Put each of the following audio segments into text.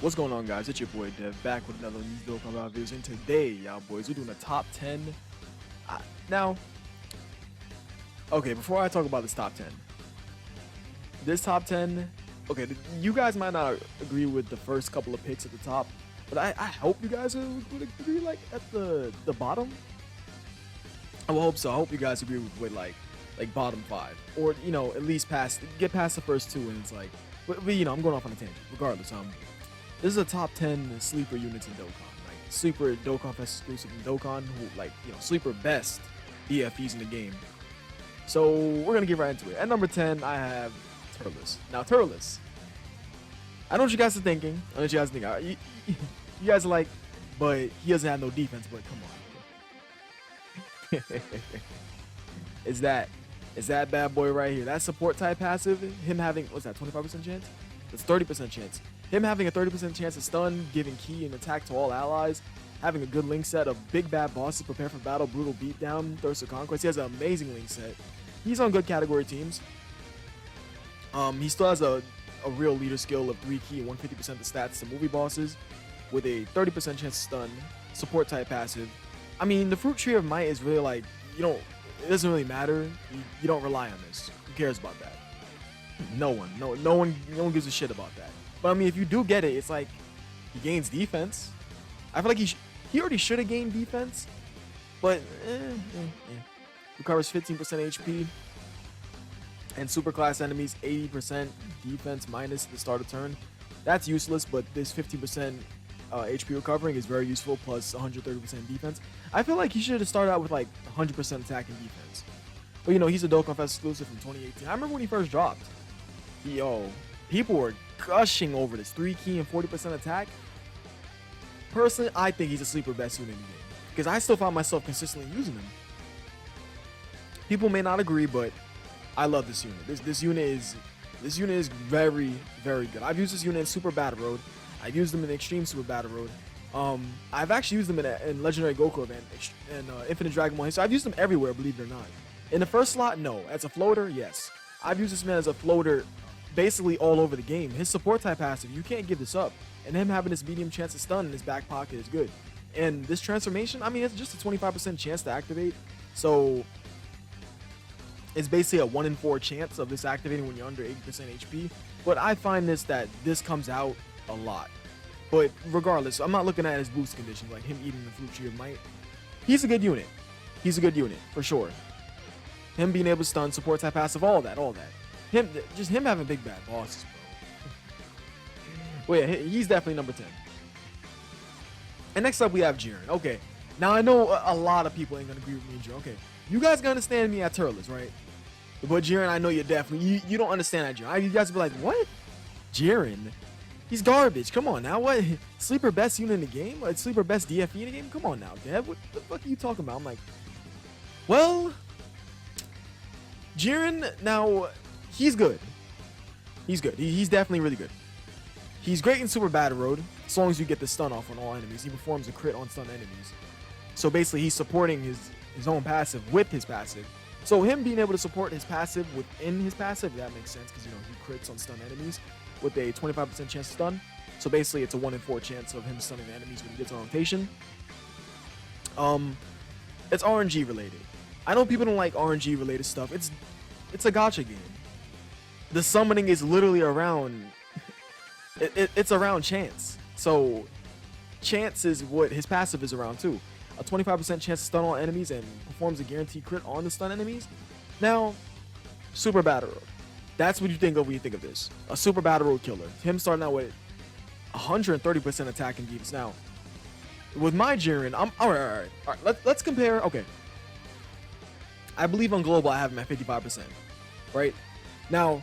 What's going on, guys? It's your boy Dev back with another Dokkan videos, and today, y'all boys, we're doing a top 10. Now, okay, before I talk about this top 10, this top 10, okay, you guys might not agree with the first couple of picks at the top, but I hope you guys would agree, like, at the bottom. I will hope so. I hope you guys agree with like bottom 5, or at least get past the first two, and it's like, but I'm going off on a tangent. Regardless, this is a top 10 sleeper units in Dokkan, like sleeper Dokkan Fest exclusive in Dokkan, who sleeper best DFEs in the game. So we're gonna get right into it. At number 10, I have Turles. Now Turles, I know what you guys are thinking. I know what you guys think. You guys are like, but he doesn't have no defense. But come on, is that bad boy right here? That support type passive, him having, what's that, 25% chance? That's 30% chance. Him having a 30% chance to stun, giving key and attack to all allies, having a good link set of big bad bosses, prepare for battle, brutal beatdown, thirst for conquest. He has an amazing link set. He's on good category teams. He still has a real leader skill of 3 key and 150% of the stats to movie bosses, with a 30% chance to stun, support type passive. I mean, the fruit tree of might is really like, it doesn't really matter. You don't rely on this. Who cares about that? No one gives a shit about that. But I mean, if you do get it, it's like he gains defense. I feel like he already should have gained defense, but recovers 15% HP, and super class enemies 80% defense minus the start of turn. That's useless, but this 15% HP recovering is very useful, plus 130% defense. I feel like he should have started out with like 100% attack and defense. But he's a Dokkan Fest exclusive from 2018. I remember when he first dropped. People were gushing over this 3 key and 40% attack. Personally, I think he's a sleeper best unit in the game, because I still find myself consistently using him. People may not agree, but I love this unit. This unit is very, very good. I've used this unit in Super Battle Road. I've used them in Extreme Super Battle Road. I've actually used them in Legendary Goku event and Infinite Dragon Ball. So I've used them everywhere, believe it or not. In the first slot, no. As a floater, yes. I've used this man as a floater basically all over the game. His support type passive, you can't give this up. And him having this medium chance to stun in his back pocket is good. And this transformation, I mean, it's just a 25% chance to activate. So it's basically a 1 in 4 chance of this activating when you're under 80% HP. But I find that this comes out a lot. But regardless, I'm not looking at his boost conditions, like him eating the fruit tree of might. He's a good unit. He's a good unit, for sure. Him being able to stun, support type passive, all that. Him having big bad bosses, bro. Well, yeah, he's definitely number 10. And next up we have Jiren. Okay, now I know a lot of people ain't gonna agree with me and Jiren. Okay, you guys gonna understand me at Turles, right? But Jiren, I know you definitely you don't understand that Jiren. You guys be like, what? Jiren? He's garbage. Come on now. What? Sleeper best unit in the game? Like, sleeper best DFE in the game? Come on now, Dev. What the fuck are you talking about? I'm like, well, Jiren, now, he's good. He's good. He's definitely really good. He's great in Super Battle Road, as long as you get the stun off on all enemies. He performs a crit on stun enemies. So basically, he's supporting his own passive with his passive. So him being able to support his passive within his passive, that makes sense, because he crits on stun enemies with a 25% chance to stun. So basically, it's a 1 in 4 chance of him stunning the enemies when he gets on rotation. It's RNG related. I know people don't like RNG related stuff. It's a gacha game. The summoning is literally around. It's around chance. So chance is what his passive is around too. A 25% chance to stun all enemies and performs a guaranteed crit on the stun enemies. Now, Super Battle Road. That's what you think of when you think of this. A Super Battle Road killer. Him starting out with 130% attack and defense. Now, with my Jiren, I'm all right. Let's compare. Okay, I believe on global I have him at 55%. Right now,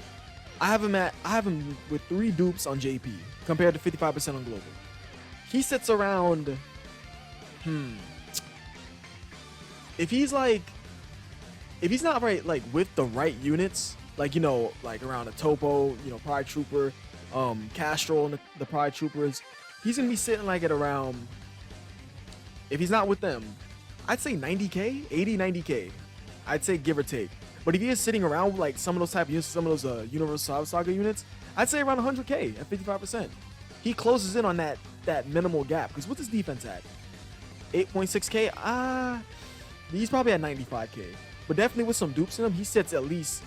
I have him with 3 dupes on JP compared to 55% on global. He sits around. If he's not right, like with the right units, like like around a Topo, Pride Trooper, Castro and the Pride Troopers, he's gonna be sitting like at around. If he's not with them, I'd say 90k, 80, 90k. I'd say give or take. But if he is sitting around like some of those type of units, some of those Universal Saga units, I'd say around 100k at 55%. he closes in on that minimal gap. Because what's his defense at? 8.6k. He's probably at 95k. But definitely with some dupes in him, he sits at least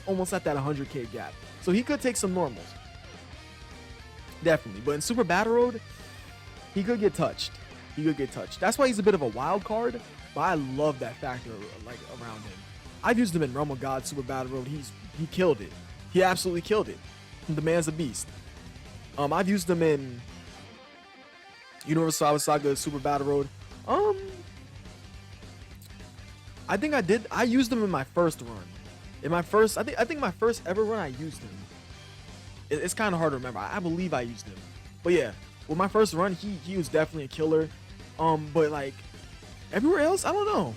almost at that 100k gap. So he could take some normals. Definitely. But in Super Battle Road, he could get touched. He could get touched. That's why he's a bit of a wild card. But I love that factor like around him. I've used him in Realm of God Super Battle Road. He killed it. He absolutely killed it. The man's a beast. I've used him in Universal Saga Super Battle Road. I think I used him in my first run. I think my first ever run I used him. It's kind of hard to remember. I believe I used him. But yeah, with my first run, he was definitely a killer. But like everywhere else, I don't know.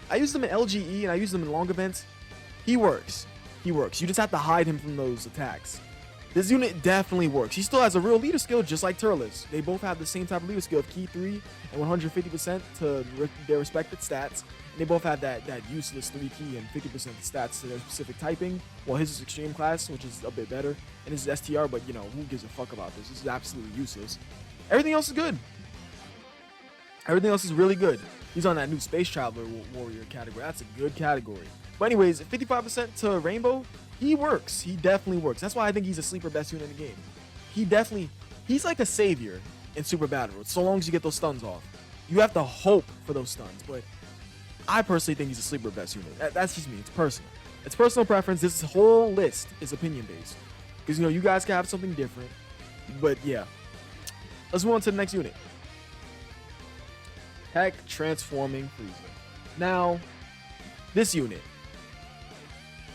I used him in LGE and I used him in long events. He works. He works. You just have to hide him from those attacks. This unit definitely works. He still has a real leader skill, just like Turles. They both have the same type of leader skill of key 3 and 150% to their respective stats. And they both have that useless 3 key and 50% stats to their specific typing. Well, his is extreme class, which is a bit better, and his is STR, but you know, who gives a fuck about this? This is absolutely useless. Everything else is good. Everything else is really good. He's on that new Space Traveler Warrior category. That's a good category. But anyways, 55% to Rainbow, he works. He definitely works. That's why I think he's a sleeper best unit in the game. He's like a savior in Super Battle Road, so long as you get those stuns off. You have to hope for those stuns, but I personally think he's a sleeper best unit. That's just me. It's personal. It's personal preference. This whole list is opinion based. Because, you know, you guys can have something different. But yeah. Let's move on to the next unit. Heck Transforming Frieza. Now, this unit.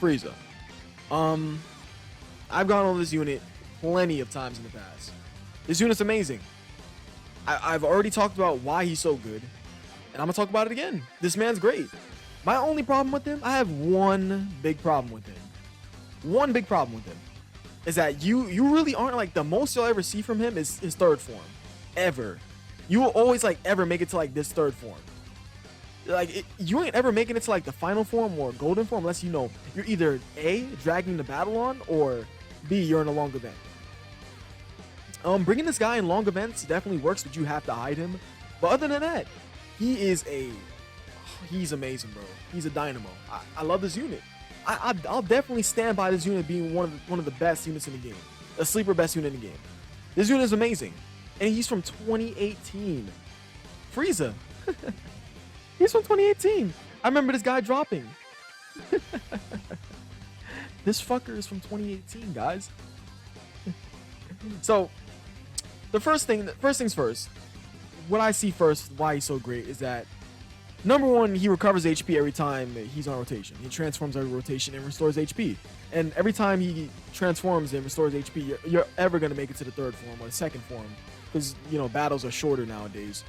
Frieza. I've gone on this unit plenty of times in the past. This unit's amazing. I've already talked about why he's so good. And I'm going to talk about it again. This man's great. My only problem with him, I have one big problem with him. One big problem with him is that you really aren't like, the most you'll ever see from him is his third form. Ever. You will always like ever make it to like this third form. Like you ain't ever making it to like the final form or golden form unless you know you're either A, dragging the battle on, or B, you're in a long event. Bringing this guy in long events definitely works, but you have to hide him. But other than that, he's amazing, bro. He's a dynamo. I love this unit. I'll definitely stand by this unit being one of the best units in the game. A sleeper best unit in the game. This unit is amazing. And he's from 2018. Frieza. He's from 2018. I remember this guy dropping. This fucker is from 2018, guys. So, first things first. What I see first, why he's so great, is that number one, he recovers HP every time he's on rotation. He transforms every rotation and restores HP. And every time he transforms and restores HP, you're ever going to make it to the third form or the second form. Because, you know, battles are shorter nowadays.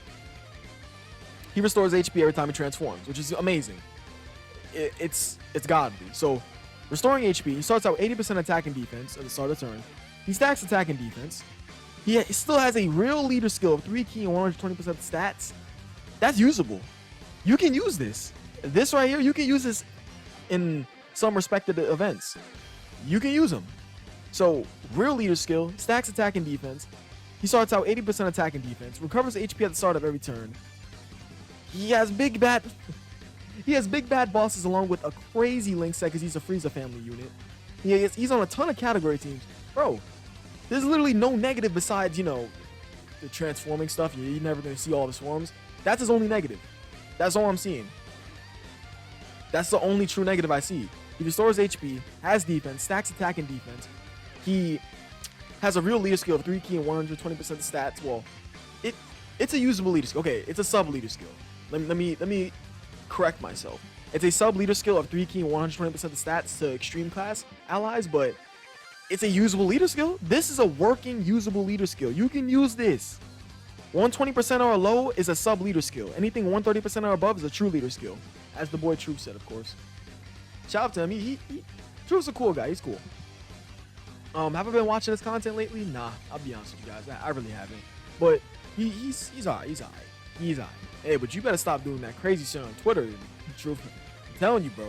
He restores HP every time he transforms, which is amazing. It's godly. So, restoring HP, he starts out 80% attack and defense at the start of the turn. He stacks attack and defense. He still has a real leader skill of 3 key and 120% stats. That's usable. You can use this. This right here, you can use this in some respected events. You can use them. So, real leader skill, stacks attack and defense. He starts out 80% attack and defense, recovers HP at the start of every turn. He has big bad bosses along with a crazy link set because he's a Frieza family unit. He's on a ton of category teams. Bro, there's literally no negative besides, you know, the transforming stuff. You're never going to see all his forms. That's his only negative. That's all I'm seeing. That's the only true negative I see. He restores HP, has defense, stacks attack and defense. He has a real leader skill of 3 key and 120% stats. Well, it's a usable leader skill. Okay, it's a sub leader skill. Let me correct myself. It's a sub leader skill of 3 key and 120% stats to extreme class allies, but it's a usable leader skill. This is a working usable leader skill. You can use this. 120% or low is a sub leader skill. Anything 130% or above is a true leader skill, as the boy Truth said, of course. Shout out to him. Truth's a cool guy. He's cool. Have I been watching his content lately? Nah, I'll be honest with you guys. I really haven't. But he's alright. He's alright. Hey, but you better stop doing that crazy shit on Twitter. Truth. I'm telling you, bro.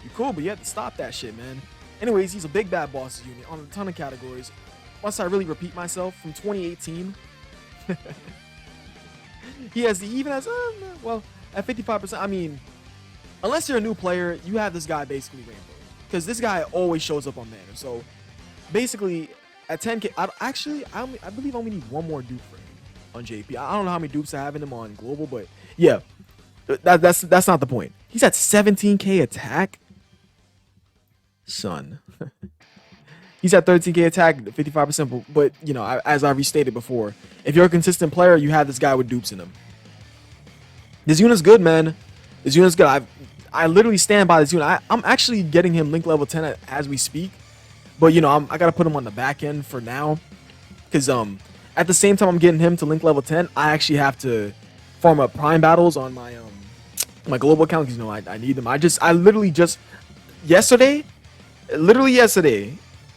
You cool, but you have to stop that shit, man. Anyways, he's a big bad bosses unit on a ton of categories. I really repeat myself, from 2018, he even has well, at 55%. I mean, unless you're a new player, you have this guy basically rainbow, because this guy always shows up on banner. So basically, at 10k, I believe I only need one more dupe for him on JP. I don't know how many dupes I have in him on global, but yeah, that's not the point. He's at 17k attack, son. He's at 13k attack, 55%. But you know, as I restated before, if you're a consistent player, you have this guy with dupes in him. This unit's good, man. This unit's good. I literally stand by this unit. I'm actually getting him link level 10 as we speak. But you know, I gotta put him on the back end for now, because at the same time I'm getting him to link level 10, I actually have to farm up prime battles on my my global account, because you know I need them. I literally just yesterday,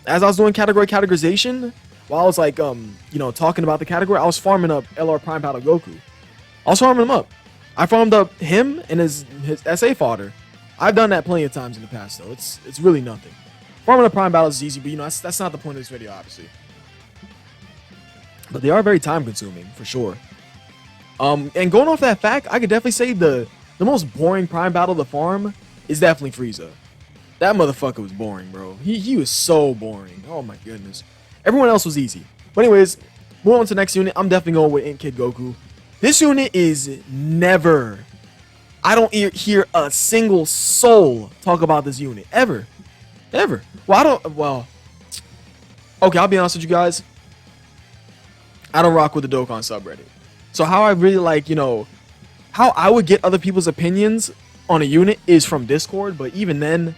as I was doing categorization, while I was like you know, talking about the category, I was farming up LR prime battle Goku. I was farming him up. I farmed up him and his SA fodder. I've done that plenty of times in the past, though. It's really nothing. Farming up prime battles is easy, but you know, that's not the point of this video, obviously. But they are very time consuming, for sure. And going off that fact, I could definitely say the most boring prime battle to farm is definitely Frieza. That motherfucker was boring, bro. He was so boring. Oh my goodness. Everyone else was easy. But anyways, moving on to the next unit. I'm definitely going with Int Kid Goku. This unit is never... I don't hear a single soul talk about this unit. Ever. Ever. Well, okay, I'll be honest with you guys. I don't rock with the Dokkan subreddit. So how I really like, you know, how I would get other people's opinions on a unit is from Discord, but even then,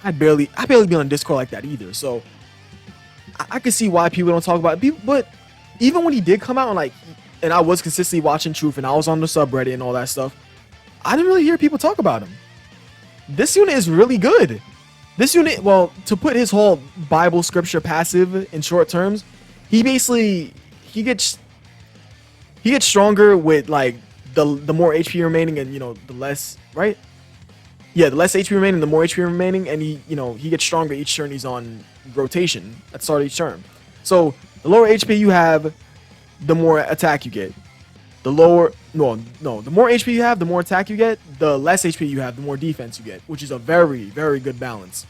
I barely be on Discord like that either. So I could see why people don't talk about it. But even when he did come out and I was consistently watching Truth and I was on the subreddit and all that stuff, I didn't really hear people talk about him. This unit is really good. This unit, well, to put his whole Bible scripture passive in short terms, he gets stronger with like the more HP remaining, and you know, the less, right? Yeah, the less HP remaining, the more HP remaining, and he gets stronger each turn he's on rotation at the start of each turn. So the lower HP you have, the more attack you get. The more HP you have, the more attack you get. The less HP you have, the more defense you get, which is a very, very good balance.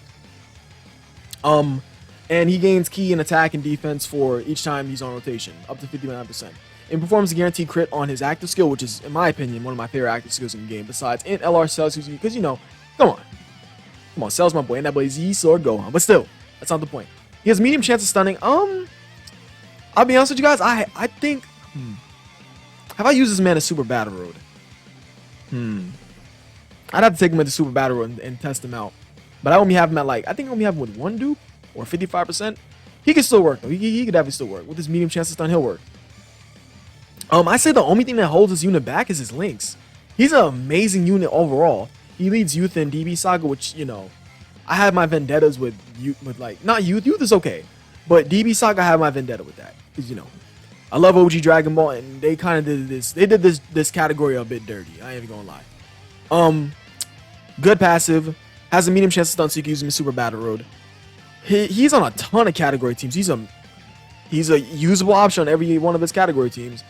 And he gains key and attack and defense for each time he's on rotation, up to 59%. And performs a guaranteed crit on his active skill, which is, in my opinion, one of my favorite active skills in the game. Besides, in LR Cells, because you know, come on, Cells my boy, and that boy Z Sword Gohan. But still, that's not the point. He has medium chance of stunning. I'll be honest with you guys. I think. Have I used this man as Super Battle Road? I'd have to take him into Super Battle Road and test him out. But I only have him at I think I only have him with one dupe or 55%. He can still work though. He could definitely still work with his medium chance of stun. He'll work. I say the only thing that holds this unit back is his links. He's an amazing unit overall. He leads Youth in DB Saga, which, you know, I have my vendettas with not Youth. Youth is okay, but DB Saga I have my vendetta with that, because you know, I love OG Dragon Ball, and they kind of did this. They did this category a bit dirty. I ain't even gonna lie. Good passive, has a medium chance of stun, so you can use him in Super Battle Road. He's on a ton of category teams. He's a usable option on every one of his category teams.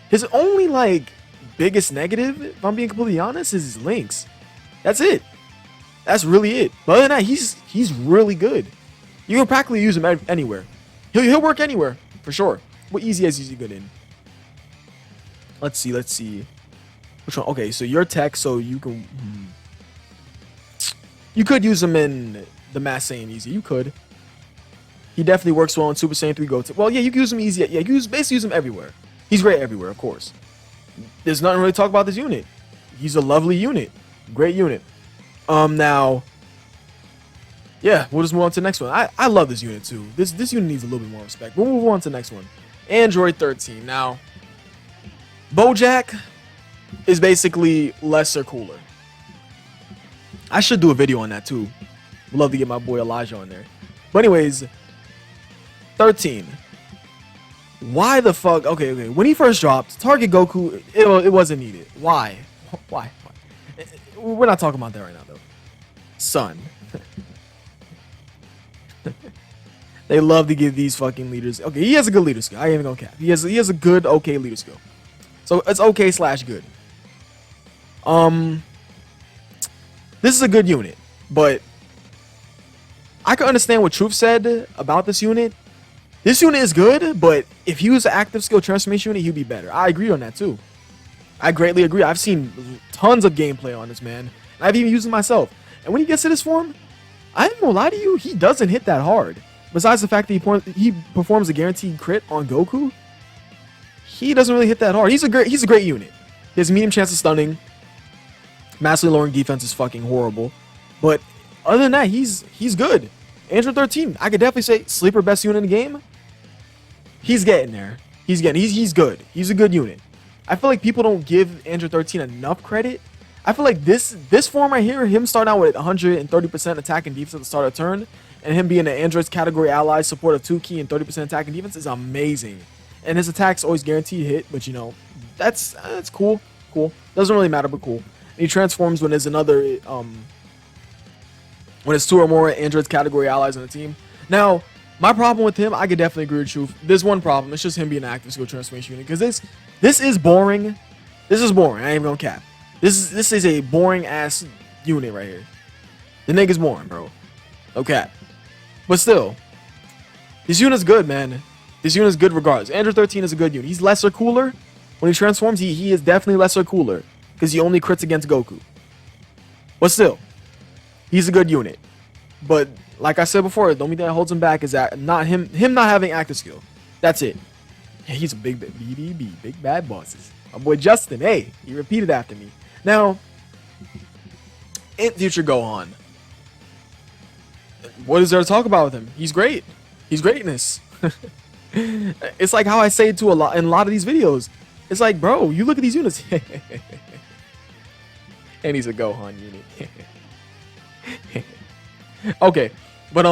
His only biggest negative, if I'm being completely honest, is his links. That's it. That's really it. But other than that, he's really good. You can practically use him anywhere. He'll work anywhere for sure. What easy as is he good in? Let's see. Which one? Okay, so your tech, so you can. You could use him in the Mass Saiyan easy. You could. He definitely works well in Super Saiyan 3 Goten. Well, yeah, you can use him easy. Yeah, you basically use him everywhere. He's great everywhere, of course. There's nothing really to talk about this unit. He's a lovely unit. Great unit. Now, yeah, we'll just move on to the next one. I love this unit too. This unit needs a little bit more respect. We'll move on to the next one. Android 13. Now, Bojack is basically lesser cooler. I should do a video on that too. Would love to get my boy Elijah on there. But anyways, 13. Why the fuck? Okay. When he first dropped, Target Goku, it wasn't needed. Why? Why? We're not talking about that right now, though. Son. They love to give these fucking leaders. Okay, he has a good leader skill. I ain't even gonna cap. He has a good, okay leader skill. So it's okay slash good. This is a good unit, but I can understand what Truth said about this unit. This unit is good, but if he was an active skill transformation unit, he'd be better. I agree on that too. I greatly agree. I've seen tons of gameplay on this man. I've even used it myself. And when he gets to this form, I ain't gonna lie to you, he doesn't hit that hard. Besides the fact that he performs a guaranteed crit on Goku, he doesn't really hit that hard. He's a great unit. He has a medium chance of stunning. Massively lowering defense is fucking horrible. But other than that, he's good. Android 13, I could definitely say sleeper best unit in the game. He's getting there. He's good. He's a good unit. I feel like people don't give Android 13 enough credit. I feel like this form right here, him starting out with 130% attack and defense at the start of the turn, and him being an Android's category ally, support of 2 key and 30% attack and defense is amazing. And his attacks always guaranteed hit, but you know, that's cool. Cool. Doesn't really matter, but cool. And he transforms when there's another when it's 2 or more Android's category allies on the team. Now, my problem with him, I could definitely agree with Truth. There's one problem. It's just him being an active skill transformation unit. Because this is boring. This is boring. I ain't even gonna cap. This is a boring ass unit right here. The nigga's boring, bro. No cap. But still, this unit's good, man. This unit's good regardless. Android 13 is a good unit. He's lesser cooler. When he transforms, he is definitely lesser cooler. Because he only crits against Goku. But still, he's a good unit. But like I said before, the only thing that holds him back is that not him not having active skill. That's it. Yeah, he's a big BBB, big bad bosses. My boy Justin, hey, he repeated after me. Now, in future Gohan, what is there to talk about with him? He's great. He's greatness. It's like how I say it to in a lot of these videos. It's like, bro, you look at these units. And he's a Gohan unit. Okay, but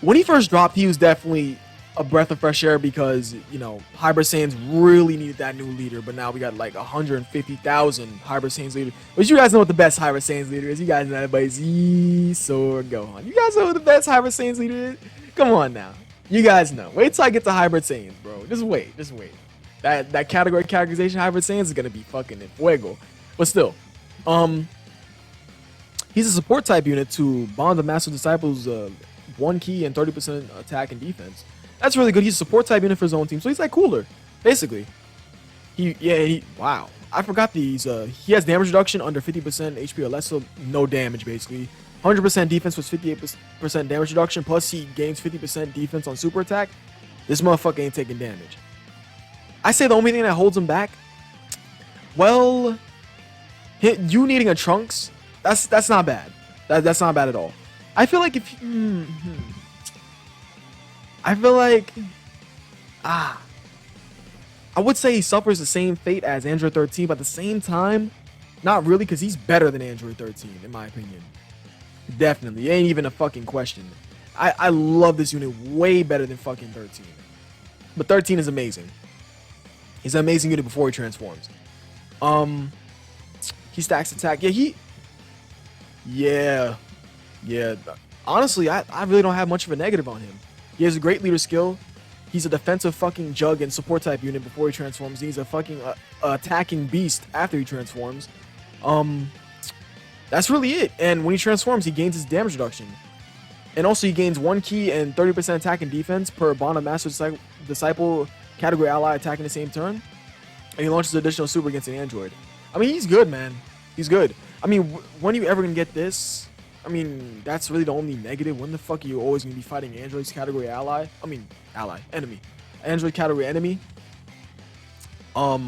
when he first dropped, he was definitely a breath of fresh air because, you know, Hybrid Saiyans really needed that new leader, but now we got like 150,000 Hybrid Saiyans leader. But you guys know what the best Hybrid Saiyans leader is. You guys know that by Z, Sword, Gohan. You guys know what the best Hybrid Saiyans leader is? Come on now. You guys know. Wait till I get to Hybrid Saiyans, bro. Just wait. That categorization Hybrid Saiyans is gonna be fucking in fuego. But still, he's a support type unit to bond the Master Disciples 1 key and 30% attack and defense. That's really good. He's a support type unit for his own team, so he's like cooler, basically. Wow. I forgot these. He has damage reduction under 50% HP or less, so no damage basically. 100% defense with 58% damage reduction, plus he gains 50% defense on super attack. This motherfucker ain't taking damage. I say the only thing that holds him back, well, you needing a Trunks, that's not bad. That's not bad at all. I feel like if I feel like I would say he suffers the same fate as Android 13, but at the same time, not really, because he's better than Android 13 in my opinion. Definitely, it ain't even a fucking question. I love this unit way better than fucking 13. But 13 is amazing. He's an amazing unit before he transforms. He stacks attack. Yeah. Honestly, I really don't have much of a negative on him. He has a great leader skill. He's a defensive fucking jug and support type unit before he transforms. He's a fucking attacking beast after he transforms. That's really it. And when he transforms, he gains his damage reduction. And also he gains 1 key and 30% attack and defense per bond of Master Disciple category ally attacking the same turn. And he launches additional super against an android. I mean, he's good, man. He's good. I mean, when are you ever going to get this? I mean, that's really the only negative. When the fuck are you always going to be fighting android's category ally? I mean, enemy. Android category enemy. I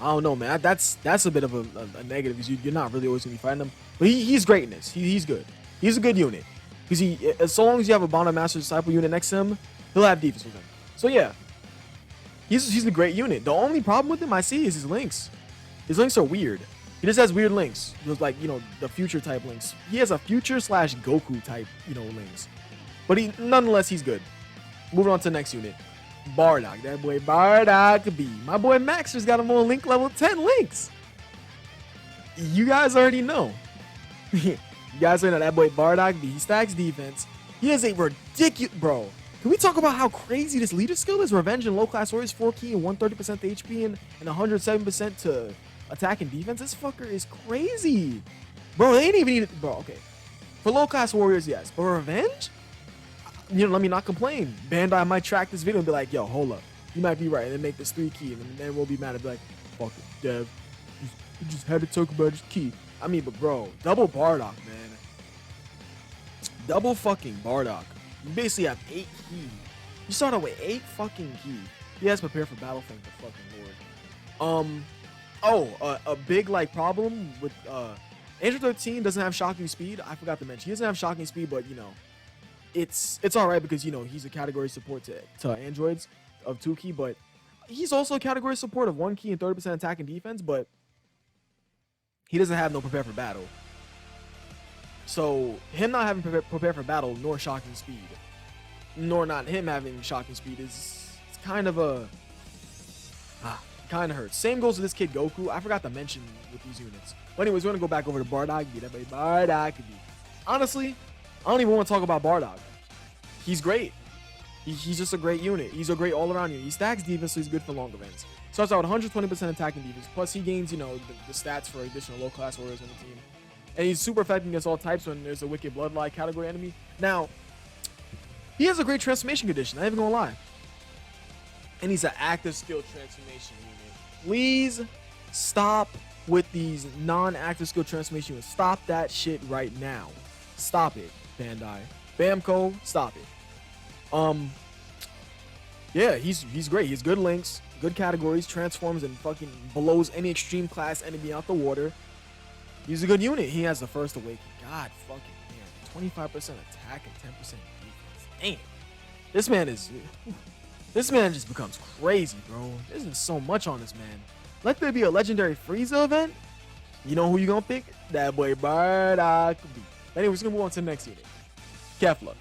don't know, man. That's a bit of a negative because you're not really always going to be fighting him. But he's greatness. He's good. He's a good unit. Because so long as you have a Bond of Master Disciple unit next to him, he'll have defense with him. So yeah, he's a great unit. The only problem with him I see is his links. His links are weird. He just has weird links. Just like, you know, the future type links. He has a future / Goku type, you know, links. But nonetheless, he's good. Moving on to the next unit. Bardock. That boy Bardock B. My boy Maxer's got him on link level 10 links. You guys already know. You guys already know that boy Bardock B. He stacks defense. He has a ridiculous, bro. Can we talk about how crazy this leader skill is? Revenge and low class warriors, 4 key and 130% to HP and 107% to attack and defense. This fucker is crazy, bro. They ain't even need it, bro. Okay, for low class warriors, yes, but revenge, you know, let me not complain. Bandai might track this video and be like, yo, hold up, you might be right, and then make this 3 key, and then we'll be mad and be like, fuck it, Dev, you just had to talk about his key. I mean, but bro, double Bardock, man. Double fucking Bardock. You basically have 8 key. You start out with 8 fucking key. He has prepared for battle, thank the fucking lord. A big like problem with Android 13 doesn't have shocking speed. I forgot to mention he doesn't have shocking speed, but you know, it's all right because you know he's a category support to androids of 2 key, but he's also a category support of 1 key and 30% attack and defense, but he doesn't have no prepare for battle. So him not having prepare for battle nor shocking speed, nor not him having shocking speed is kind of a kind of hurts. Same goes with this kid Goku. I forgot to mention with these units. But anyways, we're gonna go back over to Bardock. Honestly, I don't even want to talk about Bardock. He's great. He's just a great unit. He's a great all-around unit. He stacks defense, so he's good for long events. Starts out with 120% attack and defense. Plus, he gains, you know, the stats for additional low-class warriors on the team. And he's super effective against all types when there's a Wicked Bloodline category enemy. Now, he has a great transformation condition. I ain't even gonna lie. And he's an active skill transformation unit. Please stop with these non-active skill transformation units. Stop that shit right now. Stop it, Bandai. Bamco, stop it. Yeah, he's great. He's good links, good categories, transforms and fucking blows any extreme class enemy out the water. He's a good unit. He has the first awakening. God fucking damn. 25% attack and 10% defense. Damn. This man just becomes crazy, bro. There's just so much on this man. Let there be a legendary Frieza event. You know who you gonna pick? That boy Bardock. Anyway, we're gonna move on to the next unit. Kefla.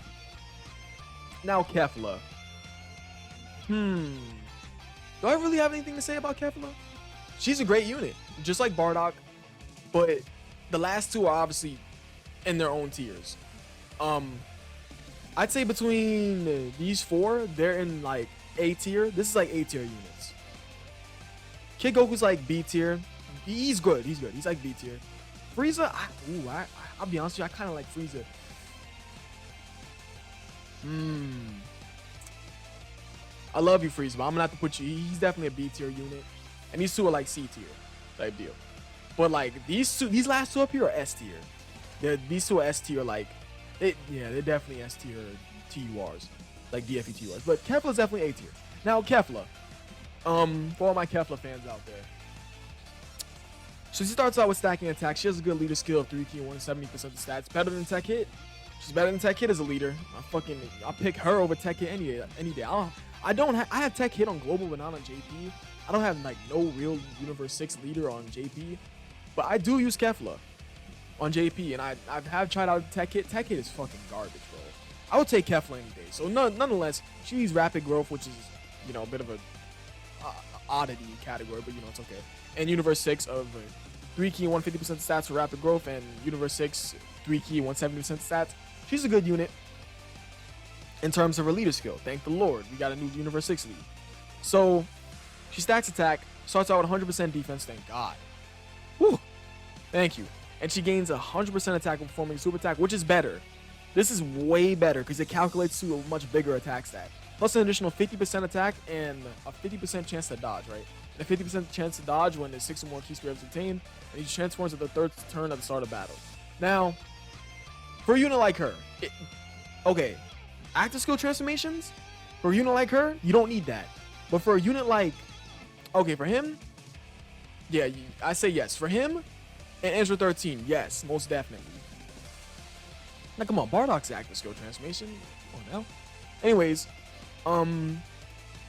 Now Kefla. Do I really have anything to say about Kefla? She's a great unit, just like Bardock, but the last two are obviously in their own tiers. I'd say between these four, they're in like A tier. This is like A tier units. Kid Goku's like B tier. He's good. He's good. He's like B tier. Frieza, I'll be honest with you, I kind of like Frieza. I love you, Frieza, but I'm gonna have to put you. He's definitely a B tier unit, and these two are like C tier type deal. But like these last two up here are S tier. These two are S tier, like they're definitely S tier TURs, like DFE TURs. But Kefla's definitely A tier. Now Kefla, for all my Kefla fans out there. So she starts out with stacking attack. She has a good leader skill of 3 key and 170% of stats. Better than Tech Hit. She's better than Tech Hit as a leader. I'll pick her over Tech Hit any day. I have Tech Hit on global but not on JP. I don't have like no real Universe 6 leader on JP, but I do use Kefla on JP, and I have tried out Tech Hit. Tech Hit is fucking garbage, bro. I would take Kefla any day. So nonetheless, she needs rapid growth, which is, you know, a bit of a oddity category, but you know, it's okay. And Universe 6 of 3 key and 150% stats for rapid growth, and Universe 6 3 key 170% stats. She's a good unit in terms of her leader skill. Thank the Lord, we got a new Universe 6 lead. So she stacks attack, starts out with 100% defense. Thank God. Whew. Thank you. And she gains 100% attack when performing super attack, which is better. This is way better because it calculates to a much bigger attack stat. Plus an additional 50% attack and a 50% chance to dodge, right? And a 50% chance to dodge when there's 6 or more key squares obtained, and he transforms at the 3rd turn at the start of battle. Now, for a unit like her, okay, active skill transformations, for a unit like her, you don't need that. But for a unit like, okay, for him, yeah, I say yes. For him and Android 13, yes, most definitely. Now, come on, Bardock's active skill transformation. Oh, no. Anyways,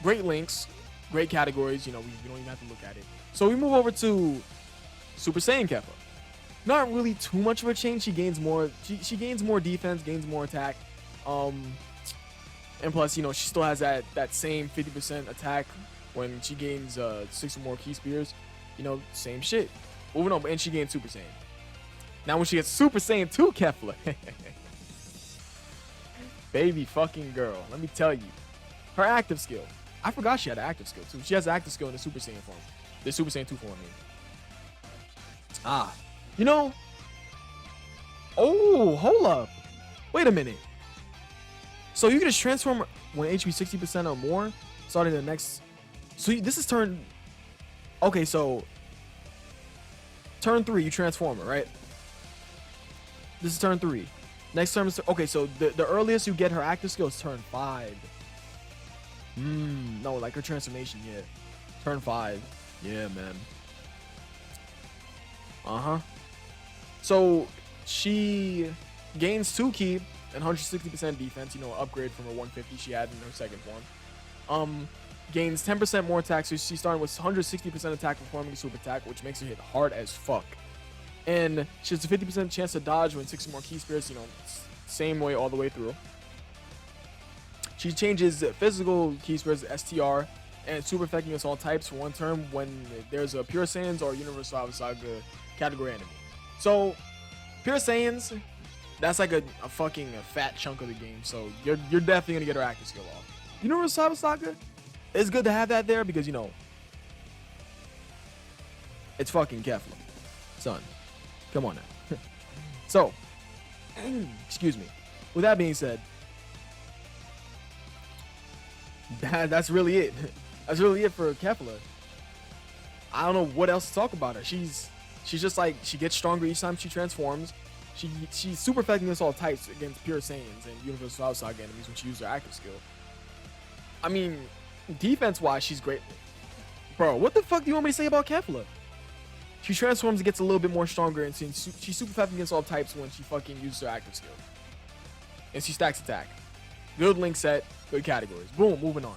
great links, great categories. You know, we don't even have to look at it. So we move over to Super Saiyan Kefla. Not really too much of a change. She gains more. She gains more defense, gains more attack. And plus, you know, she still has that same 50% attack when she gains 6 or more key spears. You know, same shit. Moving on, and she gains Super Saiyan. Now when she gets Super Saiyan 2 Kefla, baby fucking girl. Let me tell you. Her active skill. I forgot she had an active skill too. She has an active skill in the Super Saiyan form. The Super Saiyan 2 form, I mean. Ah. You know. Oh, hold up. Wait a minute. So you can just transform when HP 60% or more, starting the next. So this is turn. Okay, so turn 3, you transform her, right? This is turn 3. Next turn is okay. So the earliest you get her active skill is turn 5. No, like her transformation, yeah. Turn 5, yeah, man. So she gains 2 ki and 160% defense, you know, upgrade from her 150 she had in her second form. Gains 10% more attack, so she's starting with 160% attack performing a super attack, which makes her hit hard as fuck. And she has a 50% chance to dodge when 60 more key spirits, you know, same way all the way through. She changes physical key spirits to STR and super effective against all types for 1 turn when there's a Pure Saiyans or Universal Saga category enemy. So Pure Saiyans, that's like a fucking fat chunk of the game. So you're definitely gonna get her active skill off. Universal Saga, it's good to have that there because, you know, it's fucking Kefla, son. Come on now. So, excuse me. With that being said, that's really it. That's really it for Kefla. I don't know what else to talk about her. She's just like, she gets stronger each time she transforms. She's super effective against all types against Pure Saiyans and Universal Saga enemies when she uses her active skill. I mean, defense-wise, she's great. Bro, what the fuck do you want me to say about Kefla? She transforms and gets a little bit more stronger, and she's super effective against all types when she fucking uses her active skill. And she stacks attack. Good link set, good categories. Boom, moving on.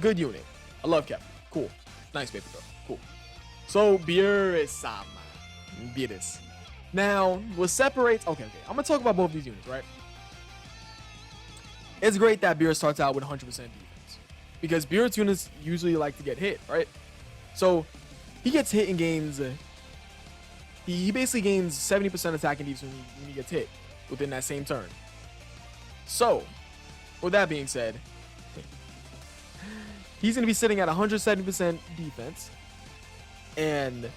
Good unit. I love Kefla. Cool. Nice baby girl. Cool. So, Beerus-sama. Beerus. Now, what separates... Okay. I'm going to talk about both these units, right? It's great that Beerus starts out with 100% defense. Because Beerus units usually like to get hit, right? So, he gets hit and gains... He basically gains 70% attack and defense when he gets hit within that same turn. So, with that being said, he's going to be sitting at 170% defense and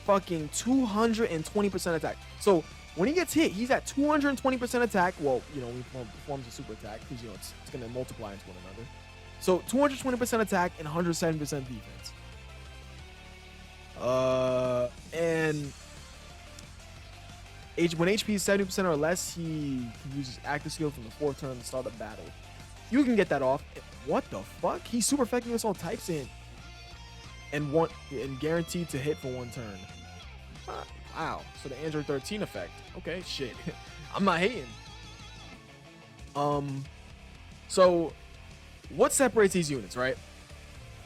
fucking 220% attack. So, when he gets hit, he's at 220% attack. Well, you know, when he performs a super attack, because, you know, it's going to multiply into one another. So, 220% attack and 170% defense. And when HP is 70% or less, he can use his active skill from the 4th turn to start a battle. You can get that off. What the fuck? He's super effective against all types and guaranteed to hit for 1 turn. Wow. So the Android 13 effect. Okay, shit. I'm not hating. So what separates these units, right?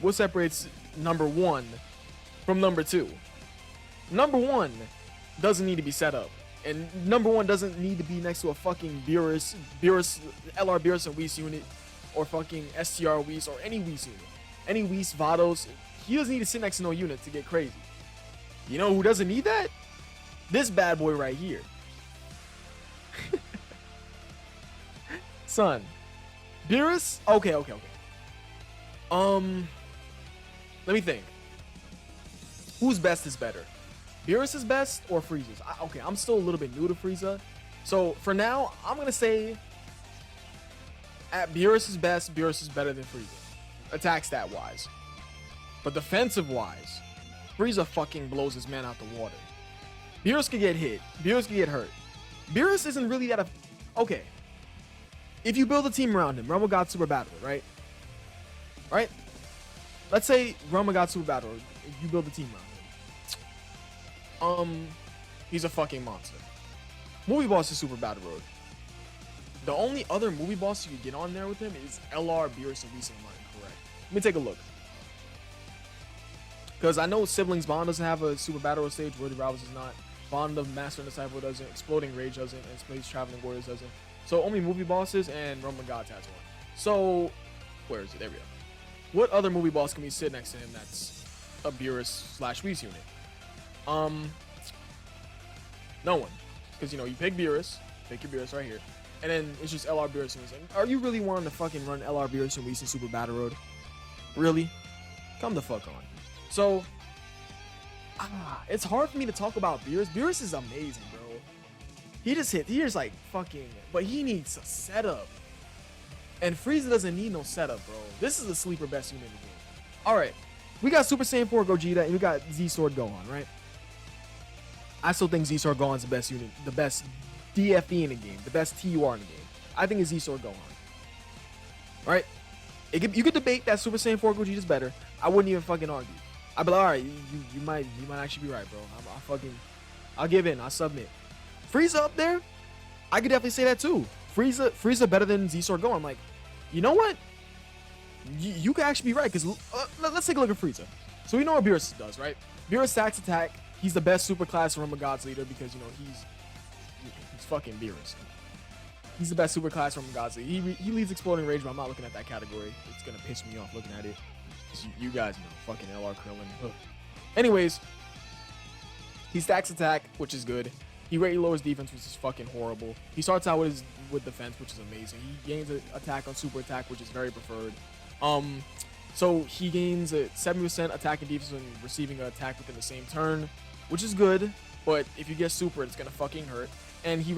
What separates number 1 from number 2? Number 1 doesn't need to be set up. And number 1 doesn't need to be next to a fucking Beerus, LR Beerus and Whis unit, or fucking STR Whis, or any Whis unit. Any Whis, Vados. He doesn't need to sit next to no unit to get crazy. You know who doesn't need that? This bad boy right here. Son. Beerus? Okay. Let me think. Whose best is better? Beerus is best or Frieza's? Okay, I'm still a little bit new to Frieza. So for now, I'm going to say at Beerus' best, Beerus is better than Frieza. Attack stat wise. But defensive wise, Frieza fucking blows his man out the water. Beerus could get hit. Beerus could get hurt. Beerus isn't really that okay. If you build a team around him, Realm of God Super Battle, right? Right? Let's say Realm of God Super Battle, you build a team around him. He's a fucking monster. Movie boss is Super Battle Road. The only other movie boss you could get on there with him is LR, Beerus, and Whis, if I'm not incorrect. Let me take a look. Because I know Siblings Bond doesn't have a Super Battle Road stage, Worthy Rivals does not. Bond of Master and Disciple doesn't. Exploding Rage doesn't. And Space Traveling Warriors doesn't. So only movie bosses and Realm of Gods has one. So, where is it? There we go. What other movie boss can we sit next to him that's a Beerus/Whis unit? No one. Because, you know, you pick Beerus. Pick your Beerus right here. And then it's just LR Beerus and Whis. Are you really wanting to fucking run LR Beerus and Whis in Super Battle Road? Really? Come the fuck on. So, it's hard for me to talk about Beerus. Beerus is amazing, bro. He just like fucking, but he needs a setup. And Frieza doesn't need no setup, bro. This is the sleeper best unit in the game. Alright, we got Super Saiyan 4 Gogeta, and we got Z-Sword Gohan, right? I still think Z-Sword Gohan's the best unit, the best DFE in the game, the best TUR in the game. I think it's Z-Sword Gohan. Right? You could debate that Super Saiyan 4 Gogeta is better. I wouldn't even fucking argue. I'd be like, alright, you might actually be right, bro. I'll give in. I'll submit. Frieza up there, I could definitely say that too. Frieza better than Z-Sword Gohan. I'm like, you know what? You could actually be right, because let's take a look at Frieza. So we know what Beerus does, right? Beerus stacks attack. He's the best super class Realm of Gods leader because, you know, he's fucking Beerus. He's the best super class Realm of Gods leader. He leads Exploding Rage, but I'm not looking at that category. It's gonna piss me off looking at it. You guys know, fucking LR Krillin. Ugh. Anyways, he stacks attack, which is good. He greatly lowers defense, which is fucking horrible. He starts out with defense, which is amazing. He gains an attack on super attack, which is very preferred. So he gains a 70% attack and defense when receiving an attack within the same turn, which is good. But if you get super, it's gonna fucking hurt. And he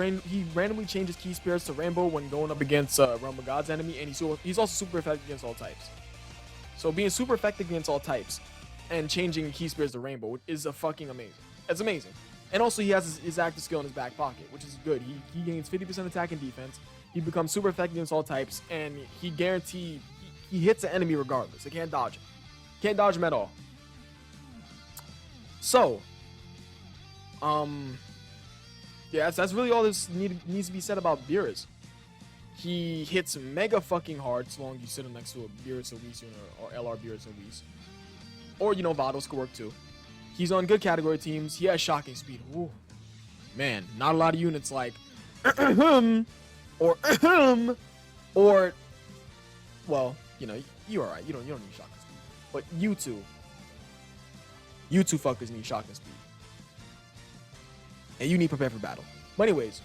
randomly changes key spirits to Rainbow when going up against Realm of God's enemy, and he's also super effective against all types. So being super effective against all types and changing key spirits to Rainbow is a fucking amazing. It's amazing. And also he has his active skill in his back pocket, which is good. He gains 50% attack and defense. He becomes super effective against all types, and he hits the enemy regardless. They can't dodge him. Can't dodge him at all. So, yeah, that's really all this needs to be said about Beerus. He hits mega fucking hard so long as you sit him next to a Beerus or Whis or LR Beerus or Whis. Or, you know, Vados could work too. He's on good category teams. He has shocking speed. Ooh. Man, not a lot of units like or well, you know, you're alright. You don't need shocking speed. But you two fuckers need shocking speed. And you need prepare for battle. But anyways,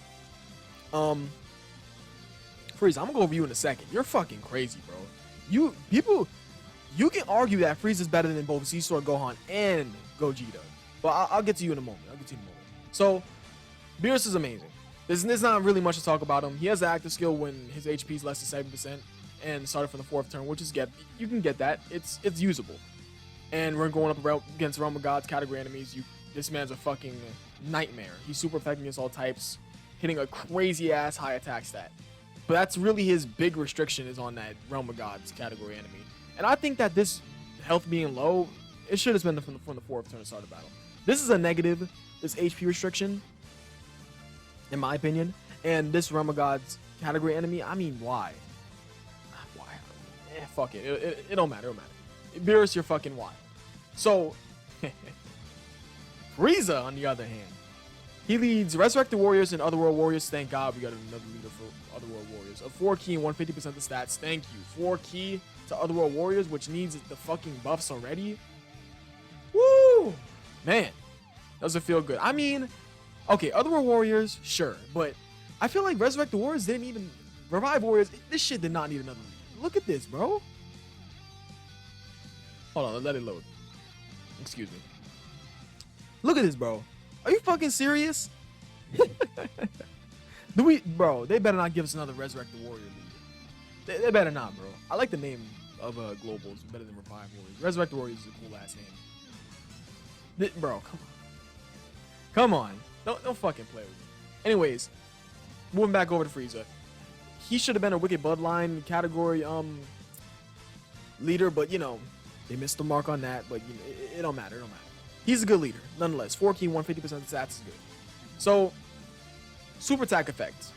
Frieza, I'm gonna go over you in a second. You're fucking crazy, bro. You can argue that Frieza's better than both Z-Sword Gohan and Gogeta. But I'll get to you in a moment. So, Beerus is amazing. There's not really much to talk about him. He has an active skill when his HP is less than 7% and started from the 4th turn, which is you can get that. It's usable. And we're going up against Realm of Gods category enemies. This man's a fucking nightmare. He's super effective against all types, hitting a crazy ass high attack stat. But that's really his big restriction, is on that Realm of Gods category enemy. And I think that this health being low, it should have been from the 4th turn to start the battle. This is a negative, this HP restriction, in my opinion. And this Realm of Gods category enemy, I mean, why? Why? Fuck it. It don't matter. It don't matter. Beerus, you're fucking why. So, Frieza, on the other hand, he leads Resurrected Warriors and Otherworld Warriors. Thank God we got another leader for Otherworld Warriors. A 4 key and 150% the stats. Thank you. 4 key to Otherworld Warriors, which needs the fucking buffs already. Woo! Man, does it feel good? I mean, okay, Otherworld Warriors, sure. But I feel like Resurrected Warriors didn't even... Revive Warriors, this shit did not need another leader. Look at this, bro. Hold on, let it load. Excuse me. Look at this, bro. Are you fucking serious? Bro, they better not give us another Resurrected Warrior leader. They better not, bro. I like the name of Globals better than Revive Warriors. Resurrected Warriors is a cool ass name. Bro, come on. Don't fucking play with me. Anyways, moving back over to Frieza. He should have been a Wicked Bloodline category leader, but you know, they missed the mark on that. But you know, it don't matter. It don't matter. He's a good leader, nonetheless. 4 key, 150% of the stats is good. So, super attack effects.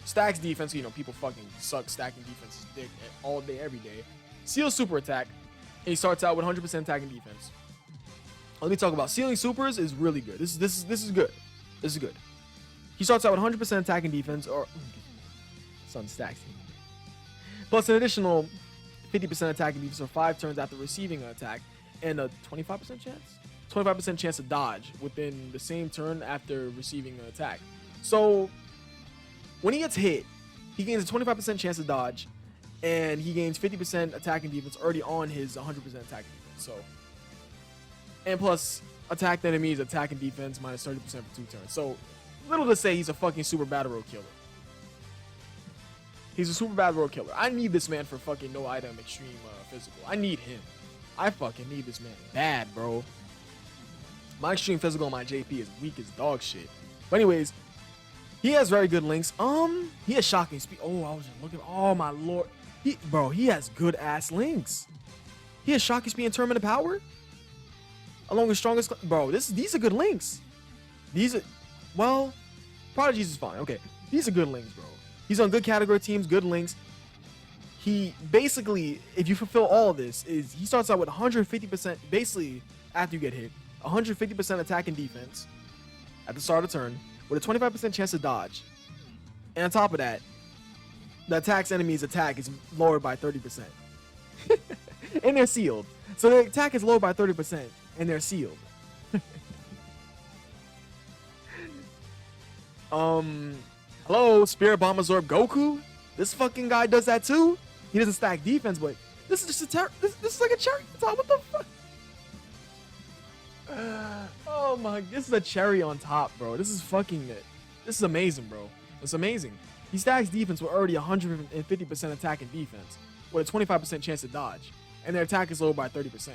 Stacks defense, you know, people fucking suck stacking defense dick all day, every day. Seal super attack. And he starts out with 100% attack and defense. Let me talk about sealing supers is really good. This is good. This is good. He starts out with 100% attack and defense, or son stacks. Plus an additional 50% attack and defense for 5 turns after receiving an attack, and a 25% chance. 25% chance to dodge within the same turn after receiving an attack. So when he gets hit, he gains a 25% chance to dodge, and he gains 50% attacking defense already on his 100% attacking defense. So, and plus attacked enemies attacking defense minus 30% for 2 turns. So, little to say, he's a fucking super battle road killer. He's a super battle road killer. I need this man for fucking no item extreme physical. I need him. I fucking need this man bad, bro. My extreme physical on my JP is weak as dog shit. But anyways, he has very good links. He has shocking speed. Oh, I was just looking. Oh my lord, he has good ass links. He has shocking speed and terminal power, along with strongest. Bro, these are good links. These are, well, Prodigies is fine. Okay, these are good links, bro. He's on good category teams, good links. He basically, if you fulfill all of this, he starts out with 150%, basically after you get hit, 150% attack and defense at the start of the turn, with a 25% chance to dodge. And on top of that, the attack's enemy's attack is lowered by 30%. And they're sealed. So the attack is lowered by 30%, and they're sealed. Hello, Spirit Bomb Absorb Goku? This fucking guy does that too? He doesn't stack defense, but this is just a this is like a cherry on top. What the fuck? Oh my, this is a cherry on top, bro. This is fucking it. This is amazing, bro. It's amazing. He stacks defense with already 150% attack and defense, with a 25% chance to dodge, and their attack is lowered by 30%.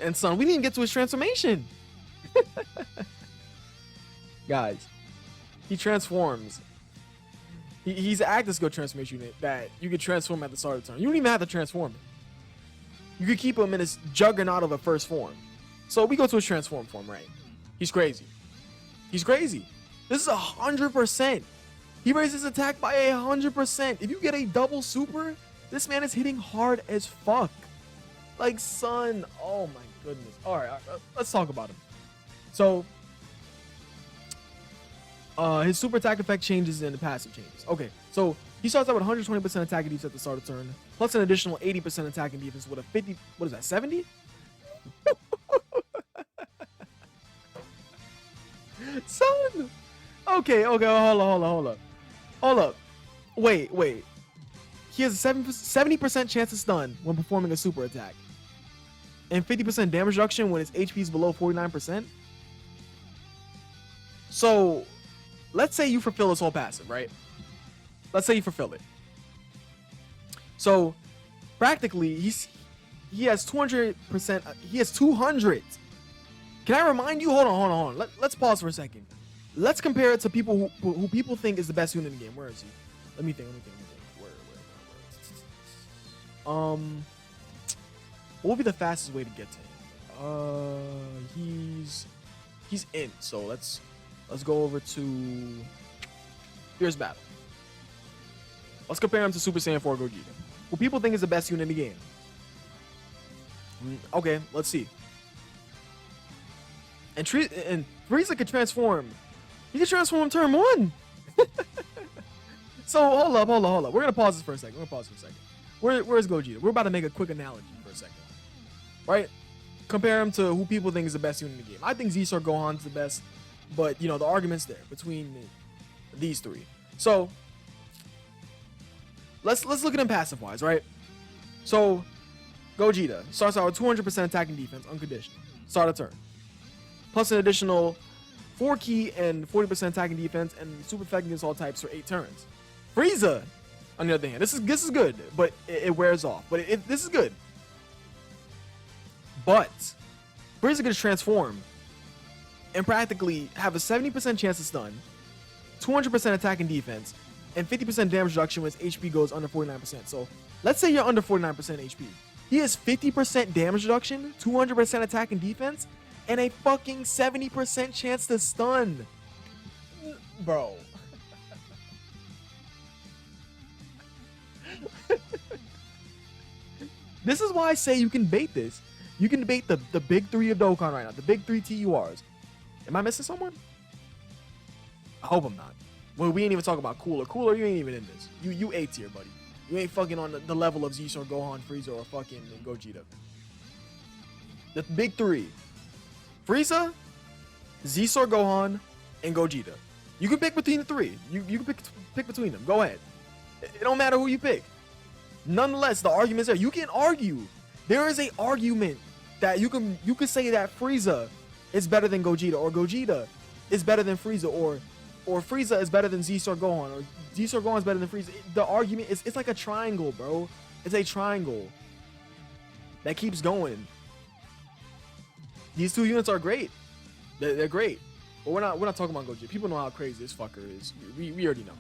And son, we didn't even get to his transformation. Guys, he transforms. He's an active skill transformation unit that you can transform at the start of the turn. You don't even have to transform him. You could keep him in his juggernaut of a first form. So we go to his transform form, right? He's crazy. He's crazy. This is 100%. He raises his attack by 100%. If you get a double super, this man is hitting hard as fuck. Like, son, oh my goodness. All right, let's talk about him. So, his super attack effect changes and the passive changes. Okay, so he starts out with 120% attack and defense at the start of the turn, plus an additional 80% attack and defense with a 50, what is that, 70? Son! Okay, hold up. Wait. He has a 70% chance to stun when performing a super attack, and 50% damage reduction when his HP is below 49%. So, let's say you fulfill this whole passive, right? Let's say you fulfill it. So, practically, he has 200%. He has 200. Can I remind you? Hold on. Let's pause for a second. Let's compare it to people who people think is the best unit in the game. Where is he? Let me think. Where? What would be the fastest way to get to him? He's in. So let's go over to Fierce Battle. Let's compare him to Super Saiyan 4 Gogeta, who people think is the best unit in the game. Okay, let's see. And Frieza could transform. He can transform turn 1. So hold up. We're gonna pause this for a second. Where's Gogeta? We're about to make a quick analogy for a second, right? Compare him to who people think is the best unit in the game. I think Z-Star Gohan's the best, but you know the argument's there between these three. So let's look at him passive wise, right? So Gogeta starts out with 200% attack and defense, unconditional, start of turn, plus an additional 4 key and 40% attack and defense, and super effect against all types for 8 turns. Frieza, on the other hand, this is good, but it wears off. But this is good. But Frieza can transform and practically have a 70% chance to stun, 200% attack and defense, and 50% damage reduction when his HP goes under 49%. So let's say you're under 49% HP. He has 50% damage reduction, 200% attack and defense, and a fucking 70% chance to stun. Bro. This is why I say you can bait this. You can bait the big 3 of Dokkan right now. The big 3 TURs. Am I missing someone? I hope I'm not. Well, we ain't even talking about Cooler. Cooler, you ain't even in this. You A tier, buddy. You ain't fucking on the level of Z-Star, Gohan, Frieza, or fucking Gogeta. The big 3. Frieza, Z-Star, Gohan, and Gogeta. You can pick between the three. You can pick between them. Go ahead. It don't matter who you pick. Nonetheless, the argument's there. You can argue. There is a argument that you can say that Frieza is better than Gogeta, or Gogeta is better than Frieza, or Frieza is better than Z-Star Gohan, or Z-Star Gohan is better than Frieza. The argument is, it's like a triangle, bro. It's a triangle that keeps going. These two units are great. They're great. But we're not talking about Gogeta. People know how crazy this fucker is. We already know.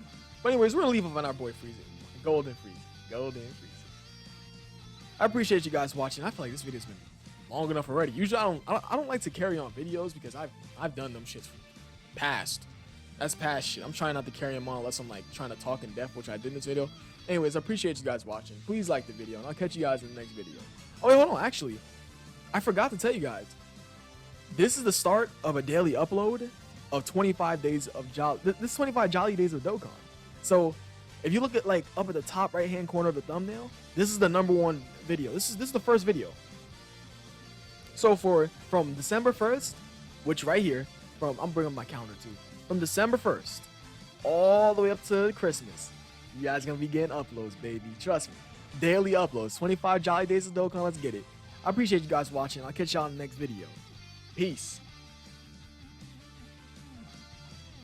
But anyways, we're gonna leave off on our boy Frieza. Golden Frieza. I appreciate you guys watching. I feel like this video's been long enough already. Usually I don't like to carry on videos because I've done them shits past. That's past shit. I'm trying not to carry them on unless I'm like trying to talk in depth, which I did in this video. Anyways, I appreciate you guys watching. Please like the video, and I'll catch you guys in the next video. Oh wait, hold on. Actually, I forgot to tell you guys. This is the start of a daily upload of 25 days of Jolly. This 25 Jolly Days of Dokkan. So if you look at like up at the top right hand corner of the thumbnail, this is the #1 video. This is the first video. So from December 1st, which right here, I'm bringing my calendar too. From December 1st all the way up to Christmas, you guys gonna be getting uploads, baby. Trust me. Daily uploads. 25 Jolly Days of Dokkan. Let's get it. I appreciate you guys watching. I'll catch y'all in the next video. Peace.